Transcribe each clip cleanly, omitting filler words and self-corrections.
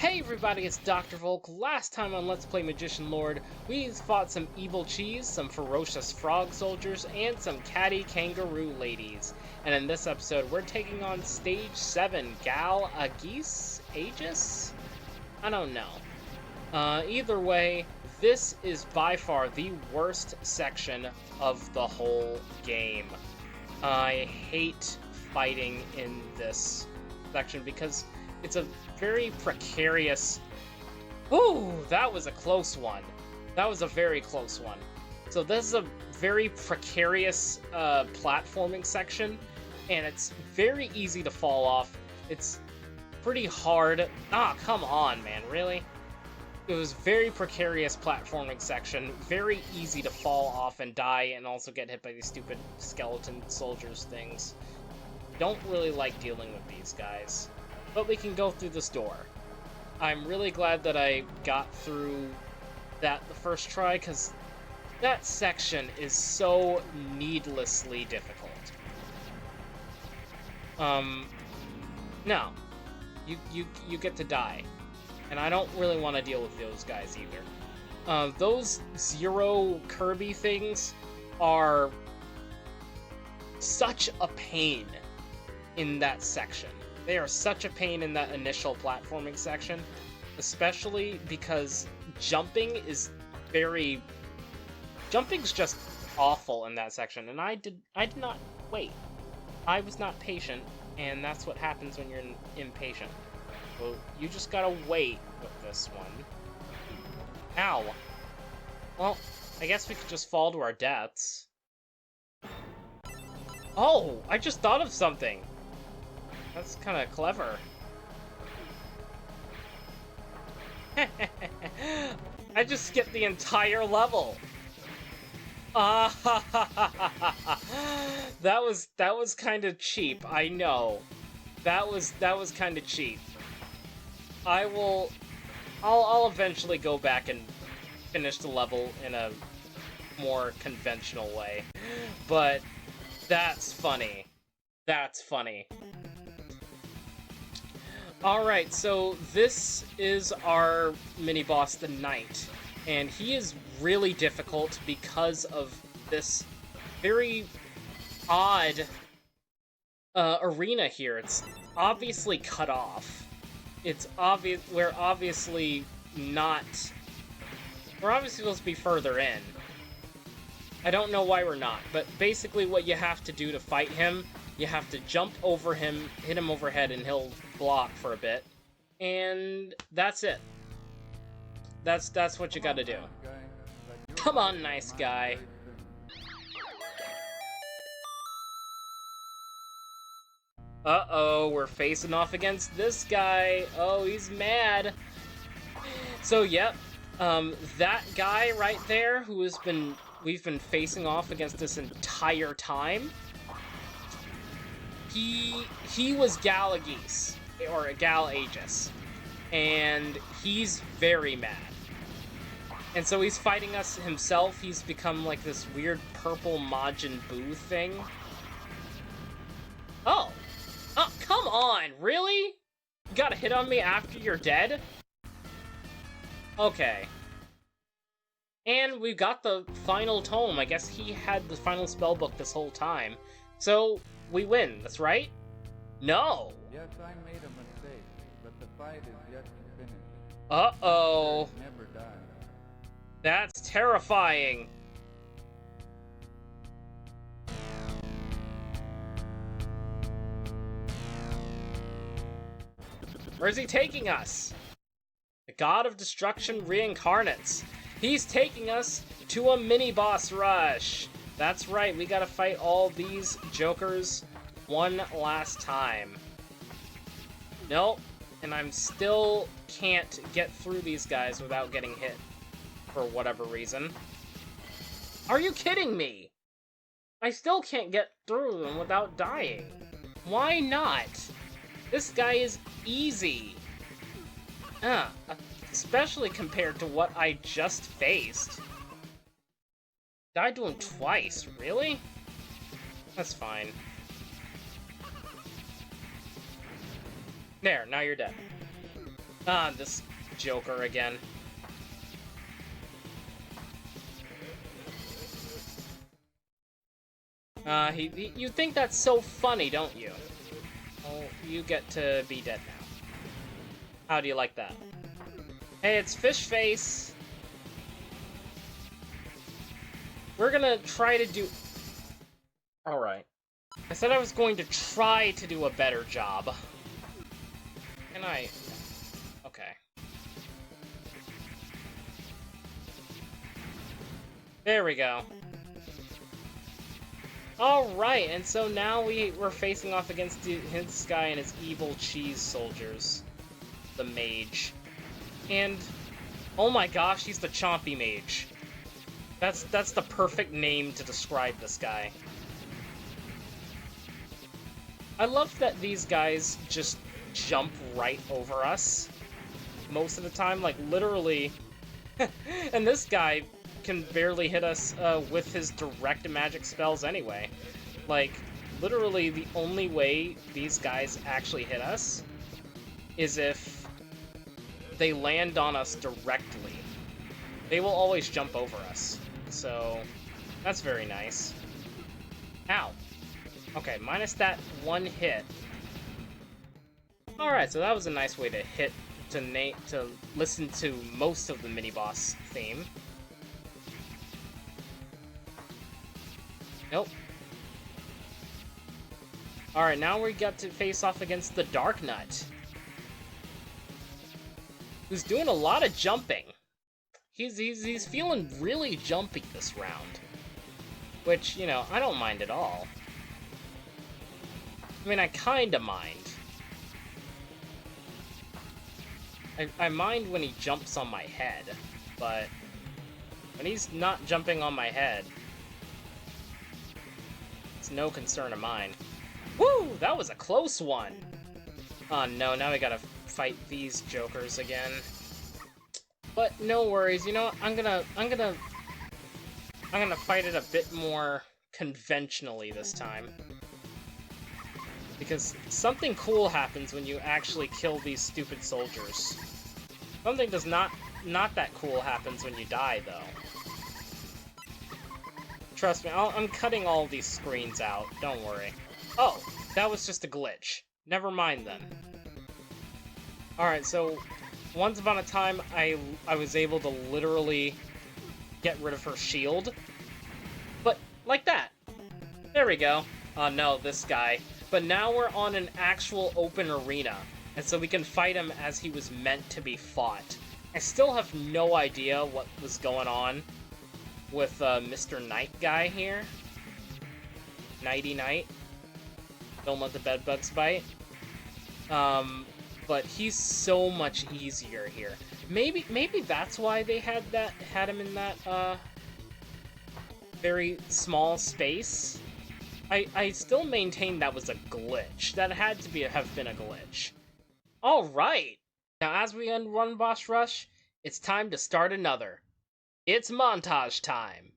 Hey everybody, it's Dr. Volk. Last time on Let's Play Magician Lord, we fought some evil cheese, some ferocious frog soldiers, and some catty kangaroo ladies. And in this episode, we're taking on Stage 7, 𝐟𝐴𝐥𝐸? I don't know. Either way, this is by far the worst section of the whole game. I hate fighting in this section because it's a very precarious... Ooh, that was a close one. That was a very close one. So this is a very precarious platforming section, and it's very easy to fall off. It's pretty hard. Ah, come on, man, really? It was very precarious platforming section, very easy to fall off and die and also get hit by these stupid skeleton soldiers things. Don't really like dealing with these guys. But we can go through this door. I'm really glad that I got through that the first try, because that section is so needlessly difficult. No. You get to die. And I don't really want to deal with those guys either. Those Zero Kirby things are such a pain in that section. They are such a pain in that initial platforming section, especially because jumping's just awful in that section, and I did not wait. I was not patient, and that's what happens when you're impatient. Well, you just gotta wait with this one. Ow. Well, I guess we could just fall to our deaths. Oh, I just thought of something. That's kind of clever. I just skipped the entire level. That was kind of cheap. I know. That was kind of cheap. I'll eventually go back and finish the level in a more conventional way. But that's funny. That's funny. Alright, so this is our mini-boss, the Knight, and he is really difficult because of this very odd arena here. It's obviously cut off. It's obvious we're obviously supposed to be further in. I don't know why we're not, but basically what you have to do to fight him, you have to jump over him, hit him overhead, and he'll block for a bit, and that's it. That's what you gotta do. Come on, nice guy. Uh-oh, we're facing off against this guy. Oh, he's mad. So, yep, that guy right there who we've been facing off against this entire time, he was 𝐟𝐴𝐥𝐸, or 𝐟𝐴𝐥𝐸, and he's very mad. And so he's fighting us himself. He's become like this weird purple Majin Buu thing. Oh! Oh, come on! Really? You got a hit on me after you're dead? Okay. And we got the final tome. I guess he had the final spellbook this whole time. So, we win, that's right? No! Yes, I made a mistake, but the fight is yet to finish. Uh-oh. Never die. That's terrifying. Where's he taking us? The God of Destruction Reincarnates. He's taking us to a mini-boss rush. That's right, we gotta fight all these jokers one last time. Nope, and I'm still can't get through these guys without getting hit for whatever reason. Are you kidding me? I still can't get through them without dying. Why not? This guy is easy. Especially compared to what I just faced. Died to him twice, really? That's fine. There, now you're dead. Ah, this Joker again. You think that's so funny, don't you? Well, you get to be dead now. How do you like that? Hey, it's Fish Face! We're gonna try to do... Alright. I said I was going to try to do a better job. Can I... Okay. There we go. Alright, and so now we're facing off against this guy and his evil cheese soldiers. The mage. And, oh my gosh, he's the Chompy Mage. That's the perfect name to describe this guy. I love that these guys just jump right over us most of the time, like literally. And this guy can barely hit us with his direct magic spells anyway. Like, literally the only way these guys actually hit us is if they land on us directly. They will always jump over us. So, that's very nice. Ow. Okay, minus that one hit. Alright, so that was a nice way to to listen to most of the mini-boss theme. Nope. Alright, now we got to face off against the Dark Nut, who's doing a lot of jumping. He's feeling really jumpy this round, which, you know, I don't mind at all. I mean, I kinda mind. I mind when he jumps on my head, but when he's not jumping on my head, it's no concern of mine. Woo! That was a close one! Oh no, now we gotta fight these jokers again. But no worries, you know what? I'm gonna fight it a bit more conventionally this time. Because something cool happens when you actually kill these stupid soldiers. Something does not that cool happens when you die, though. Trust me, I'm cutting all these screens out, don't worry. Oh, that was just a glitch. Never mind then. Alright, so once upon a time, I was able to literally get rid of her shield. But, like that. There we go. Oh no, this guy. But now we're on an actual open arena, and so we can fight him as he was meant to be fought. I still have no idea what was going on with Mr. Knight guy here. Nighty Night. Don't let the bedbugs bite. But he's so much easier here. Maybe that's why they had him in that very small space. I still maintain that was a glitch. That had to have been a glitch. Alright! Now as we end one boss rush, it's time to start another. It's montage time!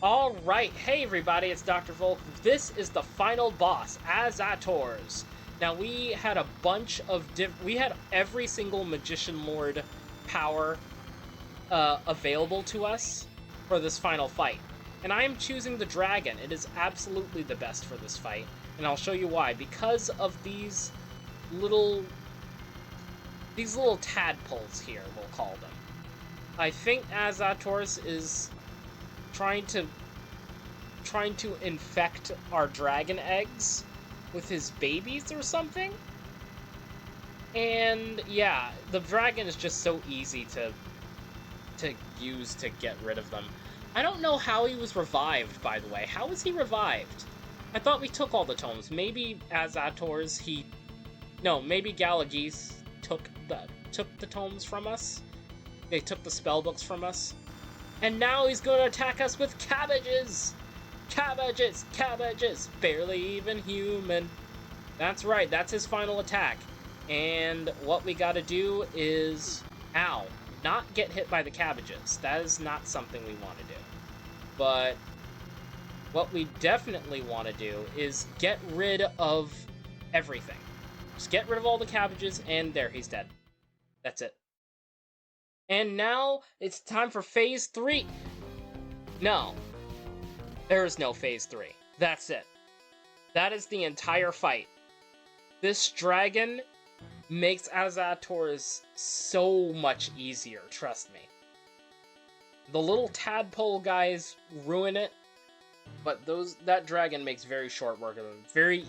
Alright, hey everybody, it's Dr. Volk. This is the final boss, 𝐟𝐴𝐻𝐿. Now, we had a bunch of we had every single Magician Lord power available to us for this final fight. And I am choosing the dragon. It is absolutely the best for this fight. And I'll show you why. Because of these little tadpoles here, we'll call them. I think 𝐼𝐴𝐻𝐿 is trying to infect our dragon eggs with his babies or something. And yeah, the dragon is just so easy to use to get rid of them. I don't know how he was revived, by the way. How was he revived? I thought we took all the tomes. Maybe 𝐼𝐴𝐻𝐿, maybe 𝐥𝐻𝐿 took the tomes from us. They took the spellbooks from us. And now he's going to attack us with cabbages! Cabbages! Barely even human. That's right, that's his final attack. And what we gotta do is... Ow. Not get hit by the cabbages. That is not something we want to do. But what we definitely want to do is get rid of everything. Just get rid of all the cabbages, and there, he's dead. That's it. And now, it's time for Phase 3! No. There is no Phase 3. That's it. That is the entire fight. This dragon makes 𝐼𝐴𝐻𝐿 so much easier, trust me. The little tadpole guys ruin it, but that dragon makes very short work of them. Very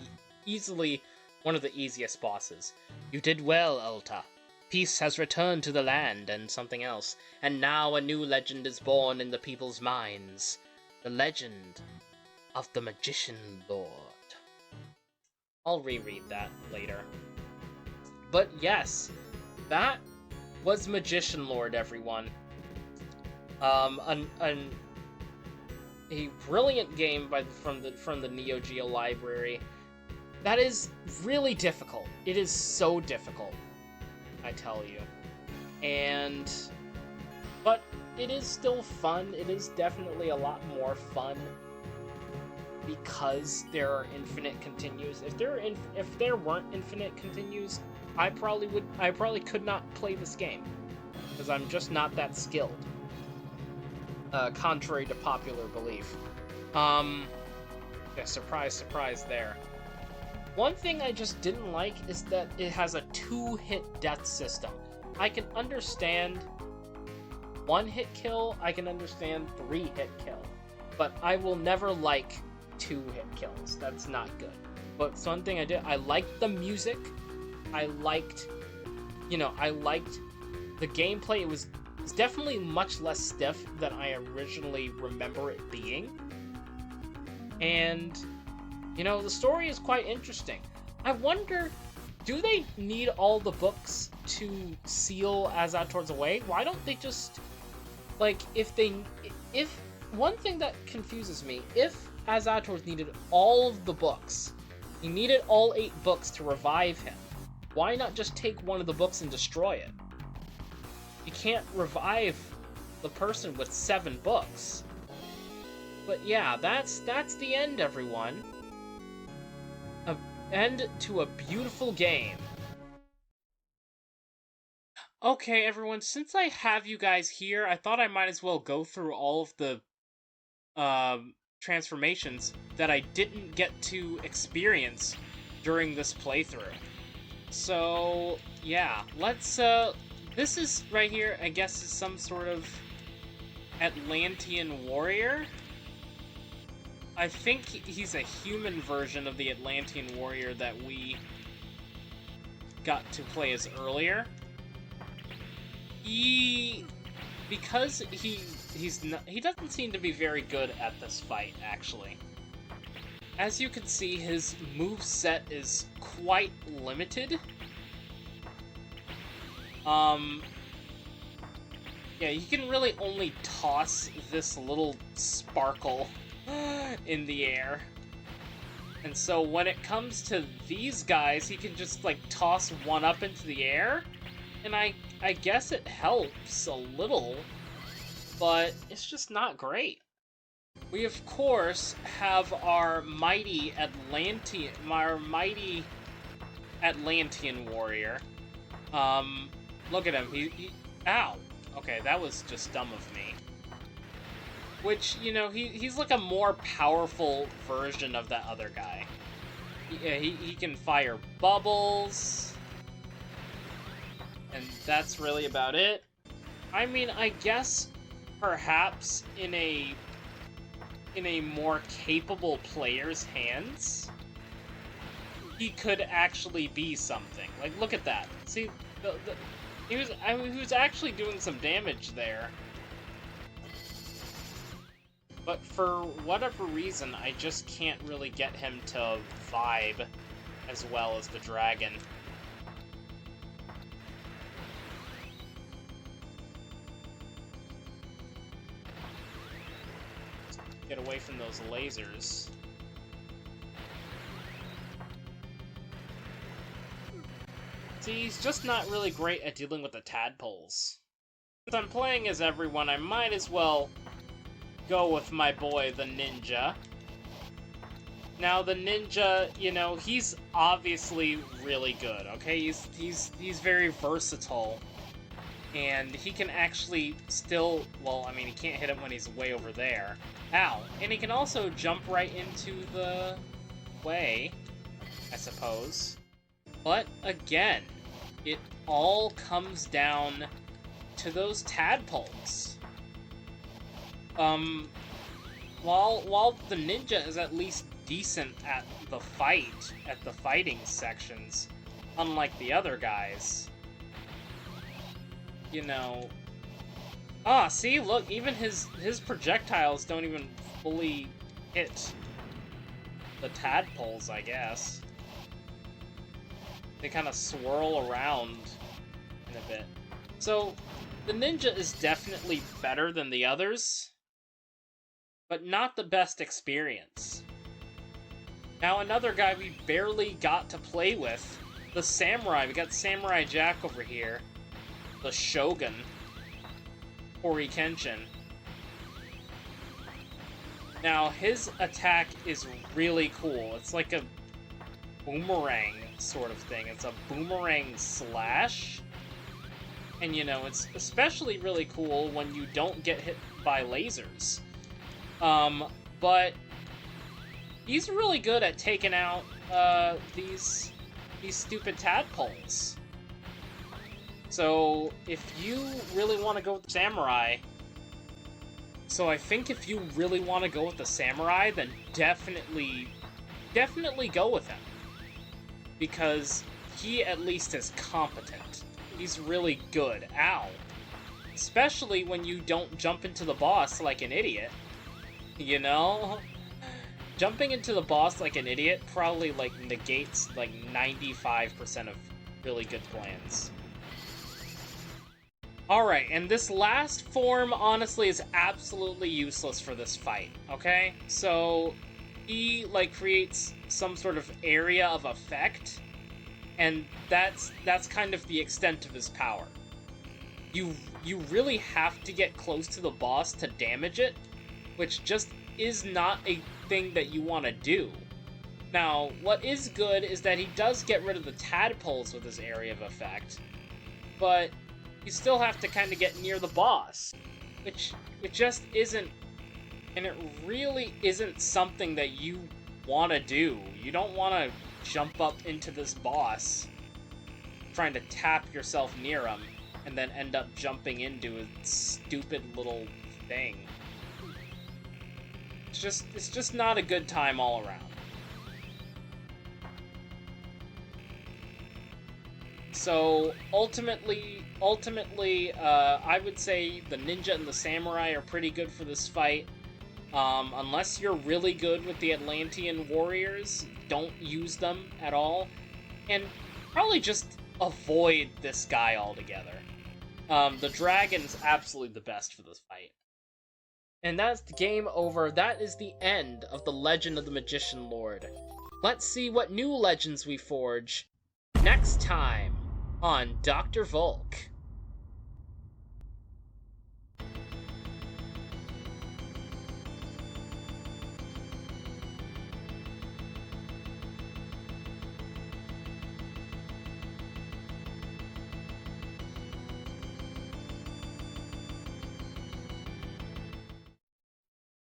easily one of the easiest bosses. You did well, Elta. Peace has returned to the land and something else, and now a new legend is born in the people's minds. The legend of the Magician Lord. I'll reread that later. But yes, that was Magician Lord, everyone. A brilliant game from the NEO-GEO library. That is really difficult. It is so difficult, I tell you. But it is still fun. It is definitely a lot more fun because there are infinite continues. If there weren't infinite continues, I probably could not play this game because I'm just not that skilled. Contrary to popular belief. Yeah, surprise there. One thing I just didn't like is that it has a 2-hit death system. I can understand 1-hit kill, I can understand 3-hit kill, but I will never like 2-hit kills. That's not good. But one thing I liked the music. I liked the gameplay. It was definitely much less stiff than I originally remember it being. And, the story is quite interesting. I wonder, do they need all the books to seal 𝐼𝐴𝐻𝐿 away? Why don't they just, if one thing that confuses me, if 𝐼𝐴𝐻𝐿 needed all of the books, he needed all 8 books to revive him, why not just take one of the books and destroy it? You can't revive the person with 7 books. But yeah, that's the end, everyone. An end to a beautiful game. Okay, everyone, since I have you guys here, I thought I might as well go through all of the transformations that I didn't get to experience during this playthrough. So, yeah, let's, this is, right here, I guess, is some sort of Atlantean warrior? I think he's a human version of the Atlantean warrior that we got to play as earlier. Because he doesn't seem to be very good at this fight, actually. As you can see, his moveset is quite limited. Yeah, he can really only toss this little sparkle in the air. And so when it comes to these guys, he can just, toss one up into the air. And I guess it helps a little, but it's just not great. we of course have our mighty Atlantean warrior. Look at him. Ow. Okay, that was just dumb of me. Which, you know, he's like a more powerful version of that other guy. He can fire bubbles. And that's really about it. I mean, I guess perhaps in a more capable player's hands, he could actually be something. Like, look at that. See, he was actually doing some damage there. But for whatever reason, I just can't really get him to vibe as well as the dragon. Get away from those lasers. See, he's just not really great at dealing with the tadpoles. Since I'm playing as everyone, I might as well go with my boy, the ninja. Now, the ninja, you know, he's obviously really good, okay? He's very versatile. And he can actually still, well, I mean, he can't hit him when he's way over there. Ow. And he can also jump right into the way, I suppose. But, again, it all comes down to those tadpoles. While the ninja is at least decent at the fighting sections, unlike the other guys, you know... Ah, see, look, even his projectiles don't even fully hit the tadpoles, I guess. They kind of swirl around in a bit. So, the ninja is definitely better than the others, but not the best experience. Now, another guy we barely got to play with, the samurai. We got Samurai Jack over here. The Shogun. 𝐼𝐸𝐞𝐧𝐝. Now, his attack is really cool. It's like a boomerang sort of thing. It's a boomerang slash. And, you know, it's especially really cool when you don't get hit by lasers. But he's really good at taking out these stupid tadpoles. So if you really want to go with the samurai, I think if you really want to go with the samurai, then definitely go with him, because he at least is competent. He's really good. Ow. Especially when you don't jump into the boss like an idiot. You know? Jumping into the boss like an idiot probably, like, negates, like, 95% of really good plans. Alright, and this last form, honestly, is absolutely useless for this fight, okay? So, he, like, creates some sort of area of effect, and that's kind of the extent of his power. You really have to get close to the boss to damage it, which just is not a thing that you want to do. Now, what is good is that he does get rid of the tadpoles with his area of effect, but you still have to kind of get near the boss, which it just isn't, and it really isn't something that you want to do. You don't want to jump up into this boss, trying to tap yourself near him, and then end up jumping into a stupid little thing. It's just not a good time all around. So ultimately, I would say the ninja and the samurai are pretty good for this fight. Unless you're really good with the Atlantean warriors, don't use them at all, and probably just avoid this guy altogether. The dragon's absolutely the best for this fight. And that's the game over. That is the end of the Legend of the Magician Lord. Let's see what new legends we forge next time on Dr. Volk.